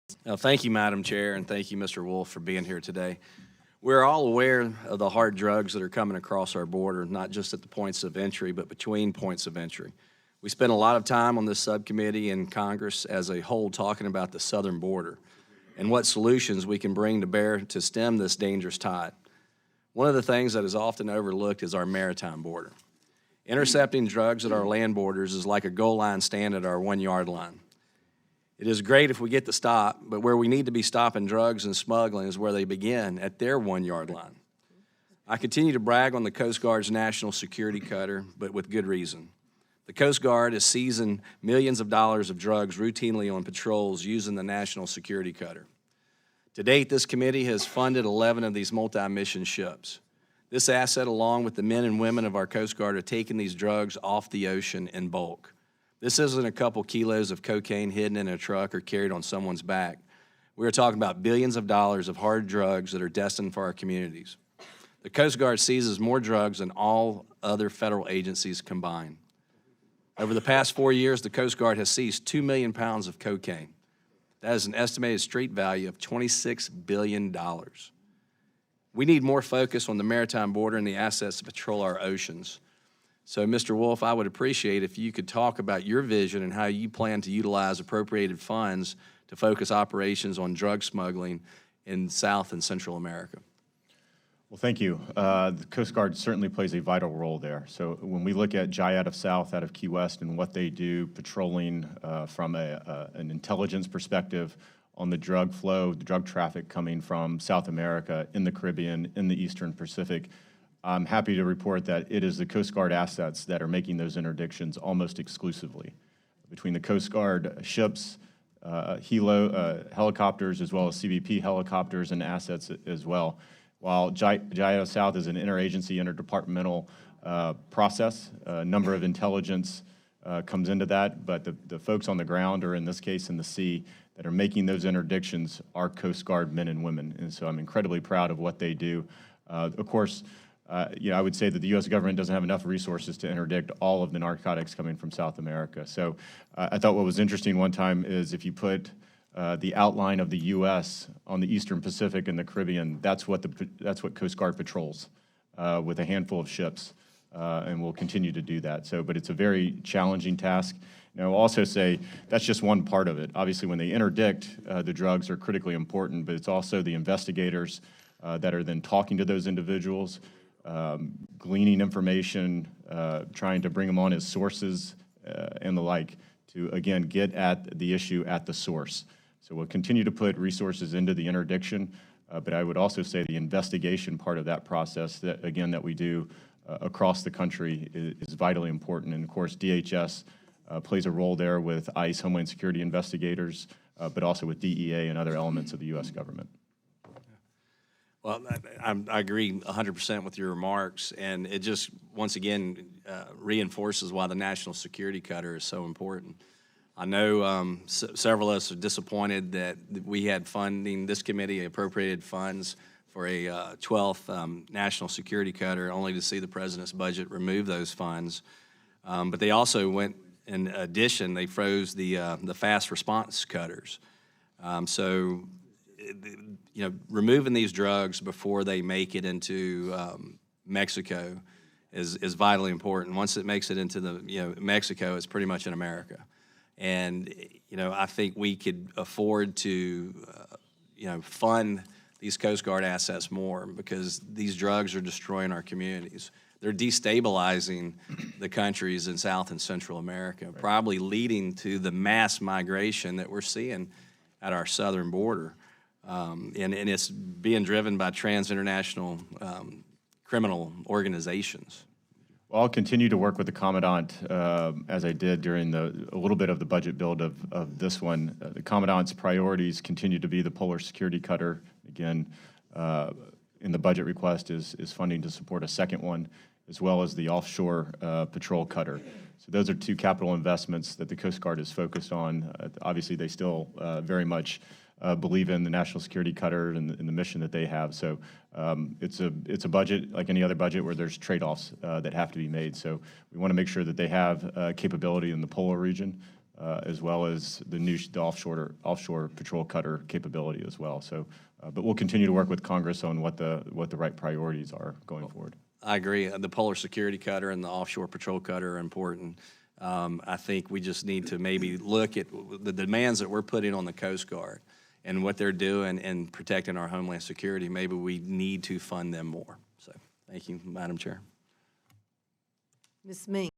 Thank you, Madam Chair, and thank you, Mr. Wolf, for being here today. We're all aware of the hard drugs that are coming across our border, not just at the points of entry, but between points of entry. We spent a lot of time on this subcommittee in Congress as a whole talking about the southern border and what solutions we can bring to bear to stem this dangerous tide. One of the things that is often overlooked is our maritime border. Intercepting drugs at our land borders is like a goal line stand at our 1 yard line. It is great if we get to stop, but where we need to be stopping drugs and smuggling is where they begin, at their 1 yard line. I continue to brag on the Coast Guard's national security cutter, but with good reason. The Coast Guard is seizing millions of dollars of drugs routinely on patrols using the national security cutter. To date, this committee has funded 11 of these multi-mission ships. This asset, along with the men and women of our Coast Guard, are taking these drugs off the ocean in bulk. This isn't a couple kilos of cocaine hidden in a truck or carried on someone's back. We are talking about billions of dollars of hard drugs that are destined for our communities. The Coast Guard seizes more drugs than all other federal agencies combined. Over the past 4 years, the Coast Guard has seized 2 million pounds of cocaine. That is an estimated street value of $26 billion. We need more focus on the maritime border and the assets to patrol our oceans. So, Mr. Wolf, I would appreciate if you could talk about your vision and how you plan to utilize appropriated funds to focus operations on drug smuggling in South and Central America. Well, thank you. The Coast Guard certainly plays a vital role there. So when we look at Jayada South out of Key West and what they do patrolling from an intelligence perspective on the drug flow, the drug traffic coming from South America, in the Caribbean, in the Eastern Pacific, I'm happy to report that it is the Coast Guard assets that are making those interdictions almost exclusively. Between the Coast Guard ships, helicopters, as well as CBP helicopters and assets as well. While Jayada South is an interagency, interdepartmental process, a number of intelligence comes into that, but the folks on the ground, or in this case in the sea, that are making those interdictions are Coast Guard men and women. And so I'm incredibly proud of what they do. Of course, I would say that the U.S. government doesn't have enough resources to interdict all of the narcotics coming from South America. So I thought what was interesting one time is if you put the outline of the U.S. on the Eastern Pacific and the Caribbean, that's what Coast Guard patrols with a handful of ships, and we'll continue to do that. So, but it's a very challenging task. I'll also say that's just one part of it. Obviously, when they interdict, the drugs are critically important, but it's also the investigators that are then talking to those individuals, gleaning information, trying to bring them on as sources and the like to, again, get at the issue at the source. So we'll continue to put resources into the interdiction, but I would also say the investigation part of that process that, again, that we do across the country is vitally important. And of course, DHS plays a role there with ICE, Homeland Security investigators, but also with DEA and other elements of the U.S. government. Well, I agree 100% with your remarks, and it just, once again, reinforces why the national security cutter is so important. I know several of us are disappointed that we had funding, this committee appropriated funds for a 12th national security cutter, only to see the president's budget remove those funds. But they also went, in addition, they froze the fast response cutters. Removing these drugs before they make it into Mexico is vitally important. Once it makes it into Mexico, it's pretty much in America. And, I think we could afford to, fund these Coast Guard assets more because these drugs are destroying our communities. They're destabilizing the countries in South and Central America, probably leading to the mass migration that we're seeing at our southern border. And it's being driven by international criminal organizations. Well, I'll continue to work with the Commandant as I did during a little bit of the budget build of this one. The Commandant's priorities continue to be the Polar Security Cutter. Again, in the budget request is funding to support a second one, as well as the offshore patrol cutter. So those are two capital investments that the Coast Guard is focused on. Obviously, they still very much believe in the national security cutter and the mission that they have. So it's a budget like any other budget where there's trade-offs that have to be made. So we want to make sure that they have capability in the polar region, as well as the offshore patrol cutter capability as well. So, but we'll continue to work with Congress on what the right priorities are going forward. I agree. The polar security cutter and the offshore patrol cutter are important. I think we just need to maybe look at the demands that we're putting on the Coast Guard and what they're doing in protecting our homeland security. Maybe we need to fund them more. So, thank you, Madam Chair. Ms. Mink.